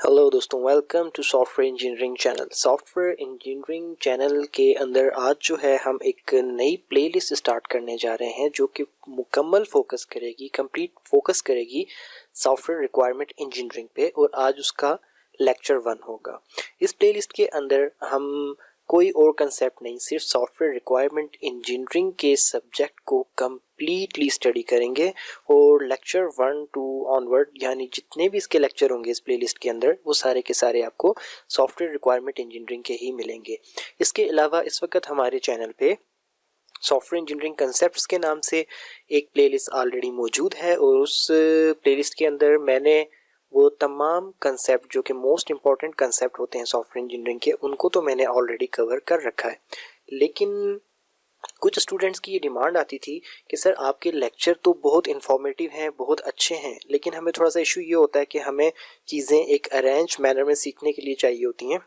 Hello दोस्तों, welcome to software engineering channel. Software engineering channel के अंदर आज जो है हम एक नई प्लेलिस्ट स्टार्ट करने जा रहे हैं जो कि मुकम्मल फोकस करेगी, कंप्लीट फोकस करेगी सॉफ्टवेयर रिक्वायरमेंट इंजीनियरिंग पे। और आज उसका लेक्चर 1 होगा। इस प्लेलिस्ट के अंदर हम कोई और कंसेप्ट नहीं, सिर्फ सॉफ्टवेयर रिक्वायरमेंट इंजीनियरिंग के सब्जेक्ट को कंप्लीटली स्टडी करेंगे। और लेक्चर 1 टू ऑनवर्ड यानी जितने भी इसके लेक्चर होंगे इस प्लेलिस्ट के अंदर, वो सारे के सारे आपको सॉफ्टवेयर रिक्वायरमेंट इंजीनियरिंग के ही मिलेंगे। इसके अलावा इस वक्त हमारे चैनल पे सॉफ्टवेयर इंजीनियरिंग कंसेप्ट्स के नाम से एक प्लेलिस्ट ऑलरेडी मौजूद है और उस प्लेलिस्ट के अंदर मैंने वो तमाम कंसेप्ट जो कि मोस्ट इम्पॉर्टेंट कंसेप्ट होते हैं सॉफ्टवेयर इंजीनियरिंग के, उनको तो मैंने ऑलरेडी कवर कर रखा है। लेकिन कुछ स्टूडेंट्स की ये डिमांड आती थी कि सर आपके लेक्चर तो बहुत इन्फॉर्मेटिव हैं, बहुत अच्छे हैं, लेकिन हमें थोड़ा सा इशू ये होता है कि हमें चीज़ें एक अरेंज मैनर में सीखने के लिए चाहिए होती हैं।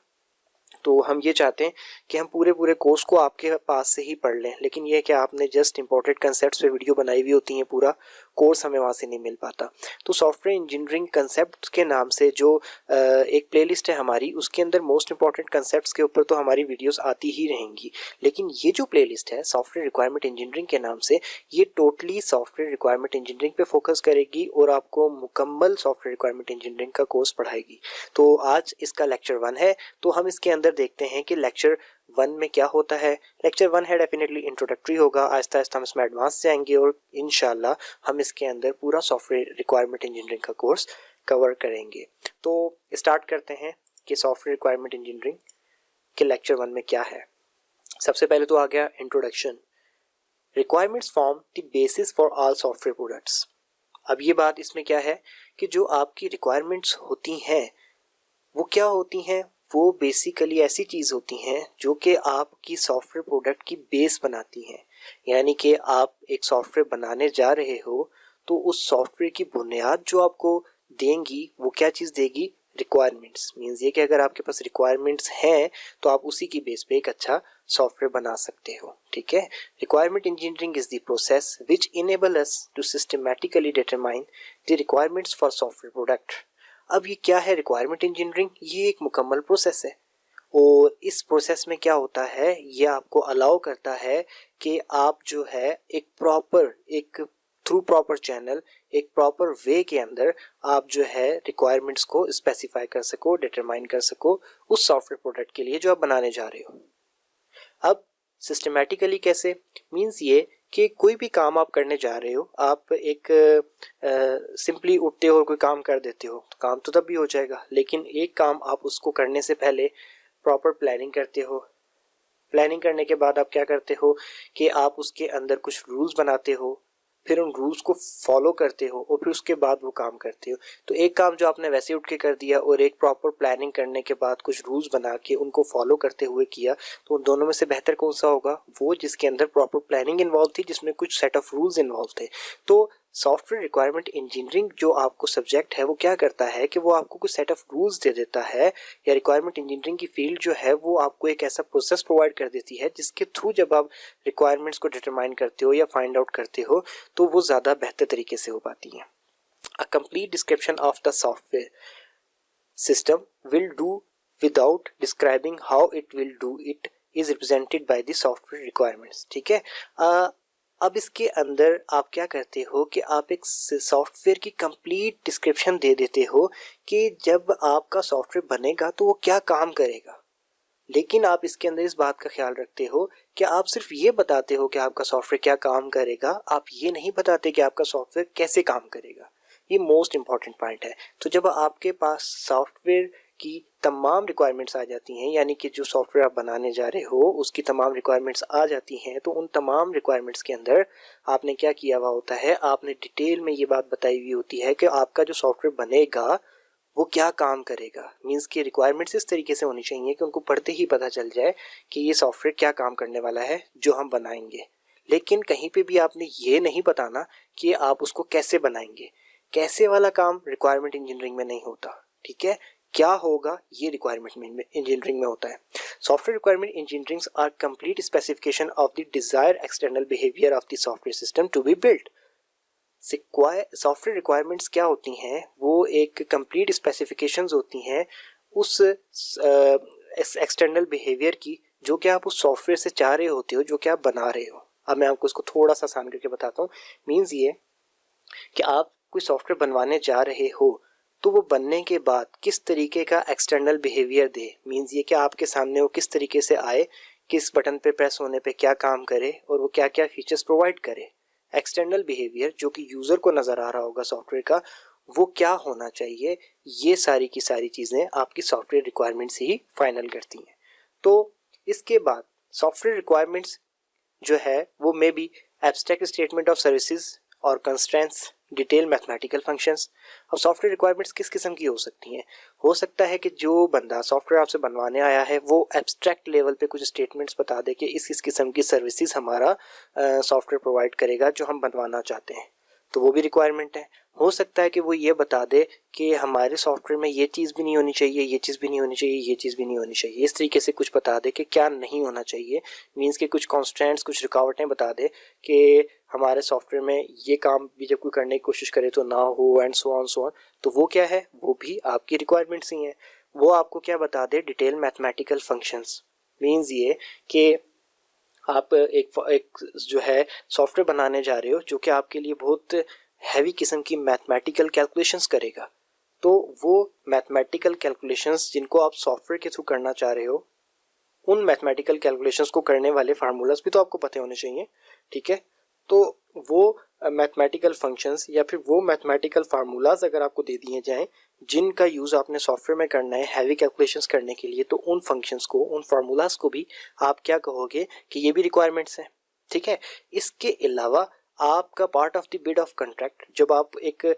तो हम ये चाहते हैं कि हम पूरे कोर्स को आपके पास से ही पढ़ लें, लेकिन ये कि आपने जस्ट इंपॉर्टेंट कंसेप्ट्स पे वीडियो बनाई हुई होती हैं, पूरा कोर्स हमें वहाँ से नहीं मिल पाता। तो सॉफ्टवेयर इंजीनियरिंग कंसेप्ट्स के नाम से जो एक प्लेलिस्ट है हमारी, उसके अंदर मोस्ट इंपॉर्टेंट कंसेप्ट्स के ऊपर तो हमारी वीडियोस आती ही रहेंगी। लेकिन ये जो प्लेलिस्ट है सॉफ्टवेयर रिक्वायरमेंट इंजीनियरिंग के नाम से, ये टोटली सॉफ्टवेयर रिक्वायरमेंट इंजीनियरिंग पे फोकस करेगी और आपको मुकम्मल सॉफ्टवेयर रिक्वायरमेंट इंजीनियरिंग का कोर्स पढ़ाएगी। तो आज इसका लेक्चर 1 है, तो हम इसके अंदर देखते हैं कि लेक्चर 1 में क्या होता है। लेक्चर 1 है डेफिनेटली इंट्रोडक्टरी होगा, आहिस्ता आहिस्ता हम इसमें एडवांस जाएंगे और इंशाल्लाह हम इसके अंदर पूरा सॉफ्टवेयर रिक्वायरमेंट इंजीनियरिंग का कोर्स कवर करेंगे। तो स्टार्ट करते हैं कि सॉफ्टवेयर रिक्वायरमेंट इंजीनियरिंग के लेक्चर 1 में क्या है। सबसे पहले तो आ गया introduction. Requirements form the basis for all software products. अब ये बात इसमें क्या है कि जो आपकी रिक्वायरमेंट्स होती हैं वो क्या होती हैं, वो बेसिकली ऐसी चीज़ होती हैं जो कि आपकी सॉफ्टवेयर प्रोडक्ट की बेस बनाती हैं। यानी कि आप एक सॉफ्टवेयर बनाने जा रहे हो तो उस सॉफ्टवेयर की बुनियाद जो आपको देंगी वो क्या चीज़ देगी, रिक्वायरमेंट्स। मीन्स ये कि अगर आपके पास रिक्वायरमेंट्स हैं तो आप उसी की बेस पे एक अच्छा सॉफ्टवेयर बना सकते हो। ठीक है। Requirement engineering is the process which enable us to systematically determine the requirements for software product. अब ये क्या है रिक्वायरमेंट इंजीनियरिंग? ये एक मुकम्मल प्रोसेस है और इस प्रोसेस में क्या होता है, ये आपको अलाउ करता है कि आप जो है एक थ्रू प्रॉपर चैनल, एक प्रॉपर वे के अंदर आप जो है रिक्वायरमेंट्स को स्पेसिफाई कर सको, डिटरमाइन कर सको उस सॉफ्टवेयर प्रोडक्ट के लिए जो आप बनाने जा रहे हो। अब सिस्टमैटिकली कैसे? मीन्स ये कि कोई भी काम आप करने जा रहे हो, आप एक सिंपली उठते हो और कोई काम कर देते हो तो काम तो तब भी हो जाएगा, लेकिन एक काम आप उसको करने से पहले प्रॉपर प्लानिंग करते हो। प्लानिंग करने के बाद आप क्या करते हो कि आप उसके अंदर कुछ रूल्स बनाते हो, फिर उन रूल्स को फॉलो करते हो और फिर उसके बाद वो काम करते हो। तो एक काम जो आपने वैसे उठ के कर दिया और एक प्रॉपर प्लानिंग करने के बाद कुछ रूल्स बना के उनको फॉलो करते हुए किया, तो उन दोनों में से बेहतर कौन सा होगा? वो जिसके अंदर प्रॉपर प्लानिंग इन्वॉल्व थी, जिसमें कुछ सेट ऑफ रूल्स इन्वॉल्व थे। तो सॉफ्टवेयर रिक्वायरमेंट इंजीनियरिंग जो आपको सब्जेक्ट है वो क्या करता है कि वो आपको कुछ सेट ऑफ रूल्स दे देता है, या रिक्वायरमेंट इंजीनियरिंग की फील्ड जो है वो आपको एक ऐसा प्रोसेस प्रोवाइड कर देती है जिसके थ्रू जब आप रिक्वायरमेंट्स को डिटरमाइन करते हो या फाइंड आउट करते हो तो वो ज़्यादा बेहतर तरीके से हो पाती हैं। A complete description of the software system will do without describing how it will do it is represented by the software requirements. ठीक है। अब इसके अंदर आप क्या करते हो कि आप एक सॉफ्टवेयर की कंप्लीट डिस्क्रिप्शन दे देते हो कि जब आपका सॉफ्टवेयर बनेगा तो वो क्या काम करेगा। लेकिन आप इसके अंदर इस बात का ख्याल रखते हो कि आप सिर्फ ये बताते हो कि आपका सॉफ्टवेयर क्या काम करेगा, आप ये नहीं बताते कि आपका सॉफ्टवेयर कैसे काम करेगा। ये मोस्ट इंपॉर्टेंट पॉइंट है। तो जब आपके पास सॉफ्टवेयर की तमाम रिक्वायरमेंट्स आ जाती हैं, यानी कि जो सॉफ्टवेयर आप बनाने जा रहे हो उसकी तमाम रिक्वायरमेंट्स आ जाती हैं, तो उन तमाम रिक्वायरमेंट्स के अंदर आपने क्या किया हुआ होता है, आपने डिटेल में ये बात बताई हुई होती है कि आपका जो सॉफ्टवेयर बनेगा वो क्या काम करेगा। मीन्स की रिक्वायरमेंट्स इस तरीके से होनी चाहिए कि उनको पढ़ते ही पता चल जाए कि ये सॉफ्टवेयर क्या काम करने वाला है जो हम बनाएंगे। लेकिन कहीं पे भी आपने ये नहीं बताना कि आप उसको कैसे बनाएंगे। कैसे वाला काम रिक्वायरमेंट इंजीनियरिंग में नहीं होता। ठीक है। क्या होगा ये रिक्वायरमेंट इंजीनियरिंग में होता है। Software requirement engineering are complete specification of the desired external behaviour of the software system to be built. Software requirements क्या होती हैं, वो एक कंप्लीट स्पेसिफिकेशंस होती हैं उस एक्सटर्नल बिहेवियर की जो कि आप उस सॉफ्टवेयर से चाह रहे होते हो, जो कि आप बना रहे हो। अब मैं आपको इसको थोड़ा सा आसान करके बताता हूँ। मीन्स ये कि आप कोई सॉफ्टवेयर बनवाने जा रहे हो तो वो बनने के बाद किस तरीके का एक्सटर्नल बिहेवियर दे। मीन्स ये कि आपके सामने वो किस तरीके से आए, किस बटन पे प्रेस होने पे क्या काम करे और वो क्या क्या फीचर्स प्रोवाइड करे। एक्सटर्नल बिहेवियर जो कि यूज़र को नज़र आ रहा होगा सॉफ्टवेयर का, वो क्या होना चाहिए, ये सारी की सारी चीज़ें आपकी सॉफ्टवेयर रिक्वायरमेंट्स ही फाइनल करती हैं। तो इसके बाद सॉफ्टवेयर रिक्वायरमेंट्स जो है वो may be abstract statement of services और कंस्ट्रेंट्स, डिटेल मैथमेटिकल फंक्शंस। अब सॉफ्टवेयर रिक्वायरमेंट्स किस किस्म की हो सकती हैं? हो सकता है कि जो बंदा सॉफ्टवेयर आपसे बनवाने आया है वो एब्स्ट्रैक्ट लेवल पे कुछ स्टेटमेंट्स बता दे कि इस किस्म की सर्विसेज हमारा सॉफ्टवेयर प्रोवाइड करेगा जो हम बनवाना चाहते हैं, तो वो भी रिक्वायरमेंट है। हो सकता है कि वो ये बता दे कि हमारे सॉफ्टवेयर में ये चीज़ भी नहीं होनी चाहिए, ये चीज़ भी नहीं होनी चाहिए, ये चीज़ भी नहीं होनी चाहिए। इस तरीके से कुछ बता दे कि क्या नहीं होना चाहिए। मीन्स के कुछ कॉन्स्टेंट्स, कुछ रुकावटें बता दे कि हमारे सॉफ्टवेयर में ये काम भी जब कोई करने की कोशिश करे तो ना हो, एंड सो ऑन। तो वो क्या है, वो भी आपकी रिक्वायरमेंट्स ही हैं। वो आपको क्या बता दे, डिटेल मैथमेटिकल फंक्शंस। मीन्स ये कि आप एक जो है सॉफ्टवेयर बनाने जा रहे हो जो कि आपके लिए बहुत हैवी किस्म की मैथमेटिकल कैलकुलेशंस करेगा। तो वो मैथमेटिकल कैलकुलेशंस जिनको आप सॉफ्टवेयर के थ्रू करना चाह रहे हो, उन मैथमेटिकल कैलकुलेशंस को करने वाले फार्मूलाज भी तो आपको पता होने चाहिए, ठीक है। तो वो मैथमेटिकल फंक्शंस या फिर वो मैथमेटिकल फार्मूलाज अगर आपको दे दिए जाएं जिनका यूज़ आपने सॉफ्टवेयर में करना है हैवी कैलकुलेशंस करने के लिए, तो उन फंक्शंस को, उन फार्मूलाज को भी आप क्या कहोगे कि ये भी रिक्वायरमेंट्स हैं, ठीक है। इसके अलावा आपका part of the bid of contract, जब आप एक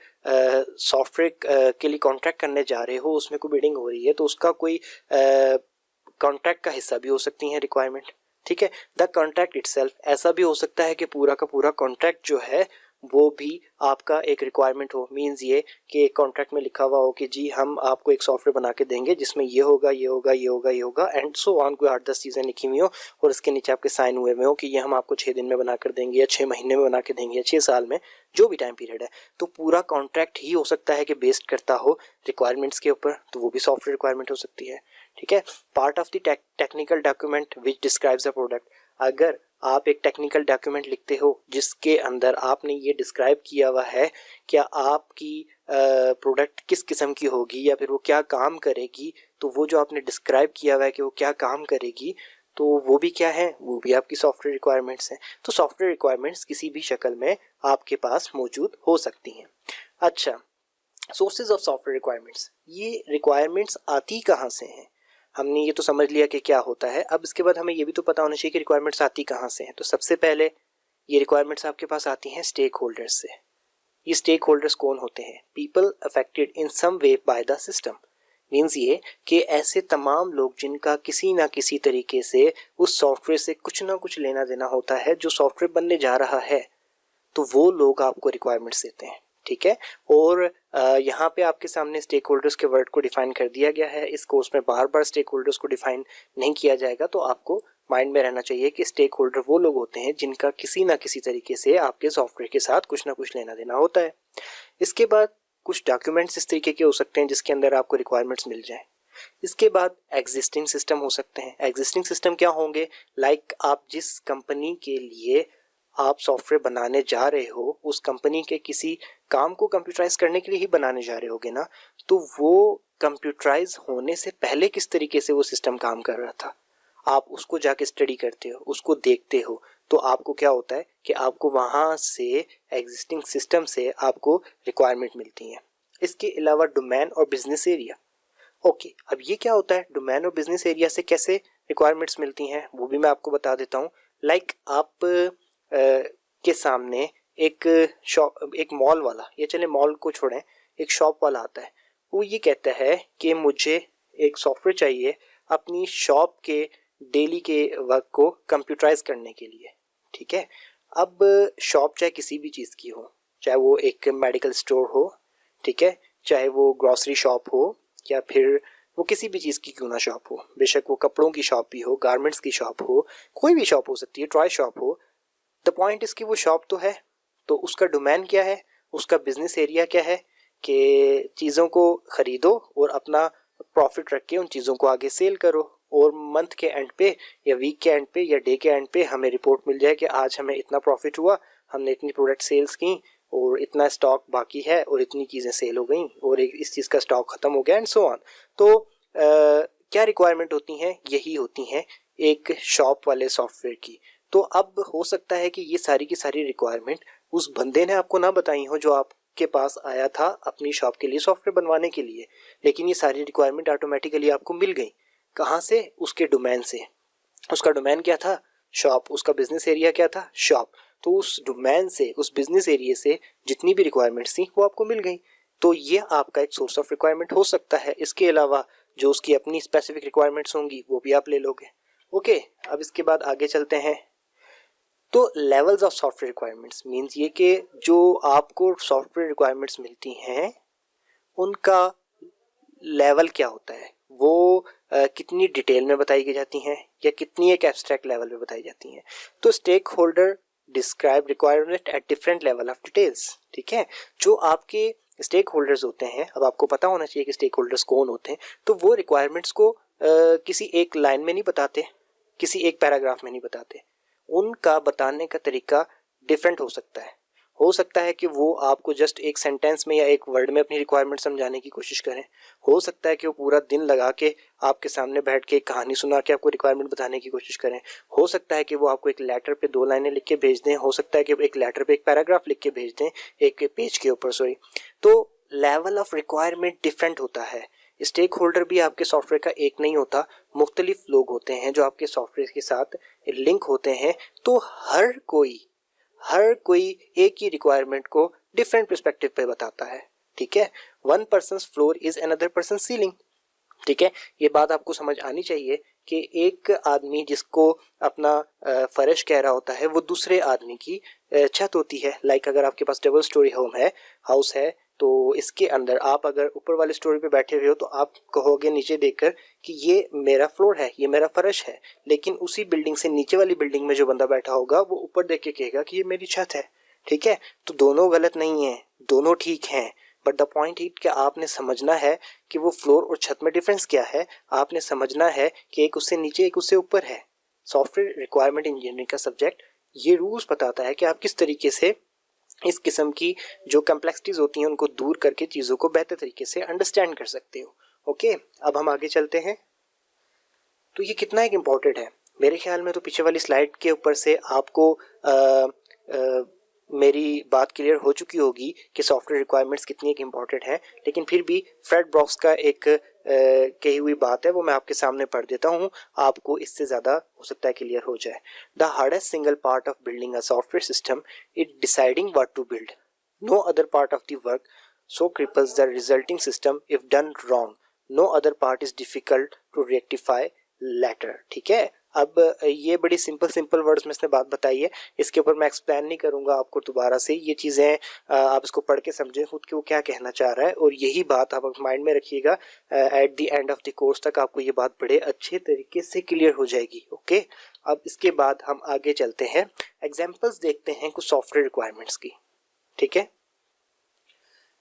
सॉफ्टवेयर के लिए कॉन्ट्रैक्ट करने जा रहे हो, उसमें कोई बिडिंग हो रही है तो उसका कोई कॉन्ट्रैक्ट का हिस्सा भी हो सकती है रिक्वायरमेंट, ठीक है। द कॉन्ट्रैक्ट इटसेल्फ, ऐसा भी हो सकता है कि पूरा का पूरा कॉन्ट्रैक्ट जो है वो भी आपका एक रिक्वायरमेंट हो। मींस ये कि कॉन्ट्रैक्ट में लिखा हुआ हो कि जी हम आपको एक सॉफ्टवेयर बना के देंगे जिसमें ये होगा, ये होगा, ये होगा, ये होगा, एंड सो ऑन, कोई 8-10 चीज़ें लिखी हुई हो और इसके नीचे आपके साइन हुए हुए हो कि ये हम आपको 6 दिन में बना कर देंगे या 6 महीने में बना के देंगे या 6 साल में, जो भी टाइम पीरियड है। तो पूरा कॉन्ट्रैक्ट ही हो सकता है कि बेस्ड करता हो रिक्वायरमेंट्स के ऊपर, तो वो भी सॉफ्टवेयर रिक्वायरमेंट हो सकती है, ठीक है। Part of the technical document which describes the product, अगर आप एक टेक्निकल डॉक्यूमेंट लिखते हो जिसके अंदर आपने ये डिस्क्राइब किया हुआ है क्या आपकी प्रोडक्ट किस किस्म की होगी या फिर वो क्या काम करेगी, तो वो जो आपने डिस्क्राइब किया हुआ है कि वो क्या काम करेगी, तो वो भी क्या है, वो भी आपकी सॉफ्टवेयर रिक्वायरमेंट्स हैं। तो सॉफ्टवेयर रिक्वायरमेंट्स किसी भी शक्ल में आपके पास मौजूद हो सकती हैं। अच्छा, सोर्सेज ऑफ सॉफ्टवेयर रिक्वायरमेंट्स, ये रिक्वायरमेंट्स आती कहाँ से हैं? हमने ये तो समझ लिया कि क्या होता है। अब इसके बाद हमें ये भी तो पता होना चाहिए कि रिक्वायरमेंट्स आती कहाँ से हैं। तो सबसे पहले ये रिक्वायरमेंट्स आपके पास आती हैं स्टेक होल्डर्स से। ये स्टेक होल्डर्स कौन होते हैं? People affected in some way by the system. Means ये कि ऐसे तमाम लोग जिनका किसी ना किसी तरीके से उस सॉफ्टवेयर से कुछ ना कुछ लेना देना होता है जो सॉफ्टवेयर बनने जा रहा है, तो वो लोग आपको रिक्वायरमेंट्स देते हैं, ठीक है। और यहाँ पे आपके सामने स्टेक होल्डर्स के वर्ड को डिफाइन कर दिया गया है। इस कोर्स में बार बार स्टेक होल्डर्स को डिफाइन नहीं किया जाएगा, तो आपको माइंड में रहना चाहिए कि स्टेक होल्डर वो लोग होते हैं जिनका किसी ना किसी तरीके से आपके सॉफ्टवेयर के साथ कुछ ना कुछ लेना देना होता है। इसके बाद कुछ डॉक्यूमेंट्स इस तरीके के हो सकते हैं जिसके अंदर आपको रिक्वायरमेंट्स मिल जाए। इसके बाद एग्जिस्टिंग सिस्टम हो सकते हैं। एग्जिस्टिंग सिस्टम क्या होंगे? लाइक आप जिस कंपनी के लिए आप सॉफ्टवेयर बनाने जा रहे हो, उस कंपनी के किसी काम को कंप्यूटराइज करने के लिए ही बनाने जा रहे होगे ना, तो वो कंप्यूटराइज होने से पहले किस तरीके से वो सिस्टम काम कर रहा था, आप उसको जाके स्टडी करते हो, उसको देखते हो, तो आपको क्या होता है कि आपको वहाँ से एग्जिस्टिंग सिस्टम से आपको रिक्वायरमेंट मिलती हैं। इसके अलावा डोमेन और बिजनेस एरिया। ओके, अब ये क्या होता है, डोमेन और बिजनेस एरिया से कैसे रिक्वायरमेंट्स मिलती हैं वो भी मैं आपको बता देता हूँ। लाइक आप के सामने एक शॉप, एक मॉल वाला, या चले मॉल को छोड़ें, एक शॉप वाला आता है, वो ये कहता है कि मुझे एक सॉफ्टवेयर चाहिए अपनी शॉप के डेली के वर्क को कंप्यूटराइज करने के लिए, ठीक है। अब शॉप चाहे किसी भी चीज़ की हो, चाहे वो एक मेडिकल स्टोर हो, ठीक है, चाहे वो ग्रॉसरी शॉप हो, या फिर वो किसी भी चीज़ की क्यों ना शॉप हो, बेशक वो कपड़ों की शॉप भी हो, गारमेंट्स की शॉप हो, कोई भी शॉप हो सकती है, टॉय शॉप हो। द पॉइंट इज कि वो शॉप तो है, तो उसका डोमेन क्या है, उसका बिजनेस एरिया क्या है कि चीज़ों को ख़रीदो और अपना प्रॉफिट रख के उन चीज़ों को आगे सेल करो, और मंथ के एंड पे या वीक के एंड पे या डे के एंड पे हमें रिपोर्ट मिल जाए कि आज हमें इतना प्रॉफिट हुआ, हमने इतनी प्रोडक्ट सेल्स की और इतना स्टॉक बाकी है और इतनी चीज़ें सेल हो गई और इस चीज़ का स्टॉक ख़त्म हो गया एंड सो ऑन। तो क्या रिक्वायरमेंट होती हैं? यही होती हैं एक शॉप वाले सॉफ्टवेयर की। तो अब हो सकता है कि ये सारी की सारी रिक्वायरमेंट उस बंदे ने आपको ना बताई हो जो आपके पास आया था अपनी शॉप के लिए सॉफ्टवेयर बनवाने के लिए, लेकिन ये सारी रिक्वायरमेंट ऑटोमेटिकली आपको मिल गई। कहाँ से? उसके डोमेन से। उसका डोमेन क्या था? शॉप। उसका बिजनेस एरिया क्या था? शॉप। तो उस डोमेन से, उस बिजनेस एरिया से जितनी भी रिक्वायरमेंट्स थी वो आपको मिल गई। तो ये आपका एक सोर्स ऑफ रिक्वायरमेंट हो सकता है। इसके अलावा जो उसकी अपनी स्पेसिफिक रिक्वायरमेंट्स होंगी वो भी आप ले लोगे। ओके, अब इसके बाद आगे चलते हैं। तो levels of software requirements means ये कि जो आपको सॉफ्टवेयर रिक्वायरमेंट्स मिलती हैं उनका लेवल क्या होता है, वो कितनी डिटेल में बताई गई जाती हैं या कितनी एक एब्स्ट्रैक्ट लेवल पे बताई जाती हैं। तो stake holder describe requirement at different level of details. ठीक है, जो आपके स्टेक होल्डर्स होते हैं, अब आपको पता होना चाहिए कि स्टेक होल्डर्स कौन होते हैं। तो वो रिक्वायरमेंट्स को किसी एक लाइन में नहीं बताते, किसी एक पैराग्राफ में नहीं बताते, उनका बताने का तरीका डिफरेंट हो सकता है। हो सकता है कि वो आपको जस्ट एक सेंटेंस में या एक वर्ड में अपनी रिक्वायरमेंट समझाने की कोशिश करें। हो सकता है कि वो पूरा दिन लगा के आपके सामने बैठ के एक कहानी सुना के आपको रिक्वायरमेंट बताने की कोशिश करें। हो सकता है कि वो आपको एक लेटर पे 2 लाइनें लिख के भेज दें। हो सकता है कि एक लेटर पे एक पैराग्राफ लिख के भेज दें, एक पेज के ऊपर, सॉरी। तो लेवल ऑफ रिक्वायरमेंट डिफरेंट होता है। स्टेक होल्डर भी आपके सॉफ्टवेयर का एक नहीं होता, मुख्तलिफ लोग होते हैं जो आपके सॉफ्टवेयर के साथ लिंक होते हैं। तो हर कोई एक ही रिक्वायरमेंट को डिफरेंट पर्सपेक्टिव पे बताता है। ठीक है, one persons floor is another person ceiling. ठीक है, ये बात आपको समझ आनी चाहिए कि एक आदमी जिसको अपना फर्श कह रहा होता है वो दूसरे आदमी की छत होती है। लाइक अगर आपके पास डबल स्टोरी हाउस है तो इसके अंदर आप अगर ऊपर वाले स्टोरी पे बैठे हुए हो तो आप कहोगे नीचे देखकर कि ये मेरा फ्लोर है, ये मेरा फर्श है। लेकिन उसी बिल्डिंग से नीचे वाली बिल्डिंग में जो बंदा बैठा होगा वो ऊपर देख के कहेगा कि ये मेरी छत है। ठीक है, तो दोनों गलत नहीं है, दोनों ठीक हैं, बट द पॉइंट इज कि आपने समझना है कि वो फ्लोर और छत में डिफरेंस क्या है। आपने समझना है कि एक उससे नीचे एक उससे ऊपर है। सॉफ्टवेयर रिक्वायरमेंट इंजीनियरिंग का सब्जेक्ट ये रूल्स बताता है कि आप किस तरीके से इस किस्म की जो कम्प्लेक्सिटीज होती हैं उनको दूर करके चीज़ों को बेहतर तरीके से अंडरस्टैंड कर सकते हो। ओके, अब हम आगे चलते हैं। तो ये कितना एक इम्पॉर्टेंट है, मेरे ख्याल में तो पीछे वाली स्लाइड के ऊपर से आपको मेरी बात क्लियर हो चुकी होगी कि सॉफ्टवेयर रिक्वायरमेंट्स कितनी एक इम्पॉर्टेंट है। लेकिन फिर भी फ्रेड ब्रॉक्स का एक कही हुई बात है, वो मैं आपके सामने पढ़ देता हूँ, आपको इससे ज़्यादा हो सकता है क्लियर हो जाए। The hardest single part of building a software system is deciding what to build. No other part of the work so cripples the resulting system if done wrong. No other part is difficult to rectify later. ठीक है, अब ये बड़ी simple words में इसने बात बताई है, इसके ऊपर मैं एक्सप्लेन नहीं करूंगा आपको दोबारा से। ये चीज़ें आप इसको पढ़ के समझें खुद कि वो क्या कहना चाह रहा है, और यही बात आप माइंड में रखिएगा। At the end of the course तक आपको ये बात बड़े अच्छे तरीके से क्लियर हो जाएगी। ओके, अब इसके बाद हम आगे चलते हैं, एग्जाम्पल्स देखते हैं कुछ सॉफ्टवेयर रिक्वायरमेंट्स की। ठीक है,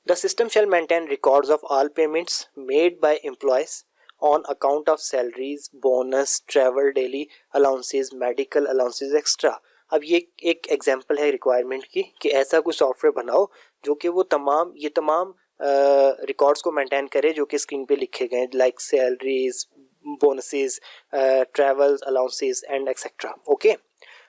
The system shall maintain records of all payments made by employees on account of salaries, bonus, travel, daily allowances, medical allowances, extra. अब ये एक एग्जांपल है रिक्वायरमेंट की कि ऐसा कोई सॉफ्टवेयर बनाओ जो कि वो तमाम रिकॉर्ड्स को मेंटेन करे जो कि स्क्रीन पे लिखे गए, like salaries, bonuses, travel allowances and etcetera. Okay,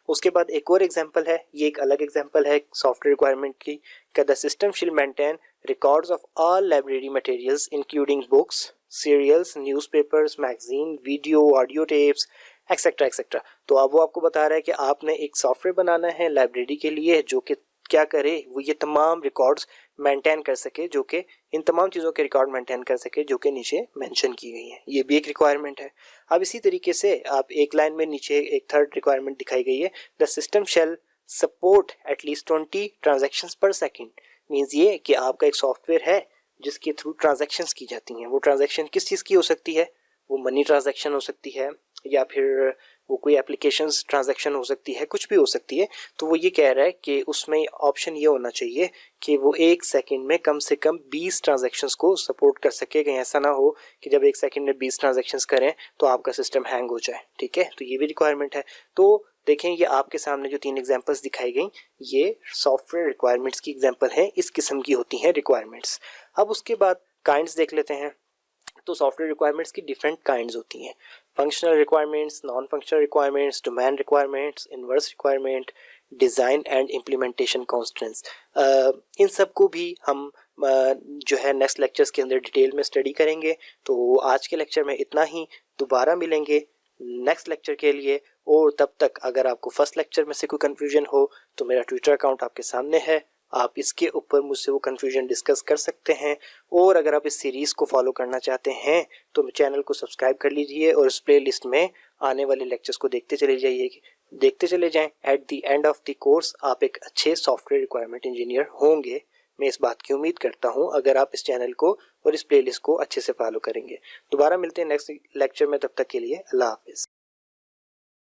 उसके बाद एक और एग्जांपल है, ये एक अलग एग्जांपल है सॉफ्टवेयर रिक्वायरमेंट की, कि द सिस्टम शिल maintain records of all library materials including books, serials, newspapers, magazine, video, audio tapes, etc etc। तो अब वो आपको बता रहा है कि आपने एक सॉफ्टवेयर बनाना है लाइब्रेरी के लिए जो कि क्या करे, वो ये तमाम रिकॉर्ड्स मेंटेन कर सके, जो कि इन तमाम चीज़ों के रिकॉर्ड मेंटेन कर सके जो कि नीचे मेंशन की गई हैं। ये भी एक रिक्वायरमेंट है। अब इसी तरीके से आप एक लाइन में नीचे एक थर्ड रिक्वायरमेंट दिखाई गई है, the system shall support at least 20 transactions per second. Means ये कि आपका एक सॉफ्टवेयर है जिसके थ्रू ट्रांजैक्शंस की जाती हैं। वो ट्रांजैक्शन किस चीज़ की हो सकती है, वो मनी ट्रांजैक्शन हो सकती है, या फिर वो कोई एप्लीकेशंस ट्रांजैक्शन हो सकती है, कुछ भी हो सकती है। तो वो ये कह रहा है कि उसमें ऑप्शन ये होना चाहिए कि वो 1 सेकंड में कम से कम 20 ट्रांजैक्शंस को सपोर्ट कर सके। कहीं ऐसा ना हो कि जब 1 सेकंड में 20 ट्रांजैक्शंस करें तो आपका सिस्टम हैंग हो जाए, ठीक है। तो ये भी रिक्वायरमेंट है। तो देखें, ये आपके सामने जो 3 एग्जांपल्स दिखाई गई, ये सॉफ्टवेयर रिक्वायरमेंट्स की एग्जांपल है। इस किस्म की होती हैं रिक्वायरमेंट्स। अब उसके बाद काइंड्स देख लेते हैं। तो सॉफ्टवेयर रिक्वायरमेंट्स की डिफरेंट काइंड्स होती हैं। Functional requirements, non functional requirements, domain requirements, inverse requirement, design and implementation constants. इन सब को भी हम जो है नेक्स्ट लेक्चर्स के अंदर डिटेल में स्टडी करेंगे। तो आज के लेक्चर में इतना ही। दोबारा मिलेंगे नेक्स्ट लेक्चर के लिए। और तब तक अगर आपको फर्स्ट लेक्चर में से कोई कन्फ्यूजन हो तो मेरा ट्विटर अकाउंट आपके सामने है, आप इसके ऊपर मुझसे वो कन्फ्यूजन डिस्कस कर सकते हैं। और अगर आप इस सीरीज़ को फॉलो करना चाहते हैं तो चैनल को सब्सक्राइब कर लीजिए और इस प्ले लिस्ट में आने वाले लेक्चर्स को देखते चले जाएं। At the end of the course आप एक अच्छे सॉफ्टवेयर रिक्वायरमेंट इंजीनियर होंगे। मैं इस बात की उम्मीद करता हूं, अगर आप इस चैनल को और इस प्ले लिस्ट को अच्छे से फॉलो करेंगे। दोबारा मिलते हैं नेक्स्ट लेक्चर में, तब तक के लिए अल्लाह हाफिज़।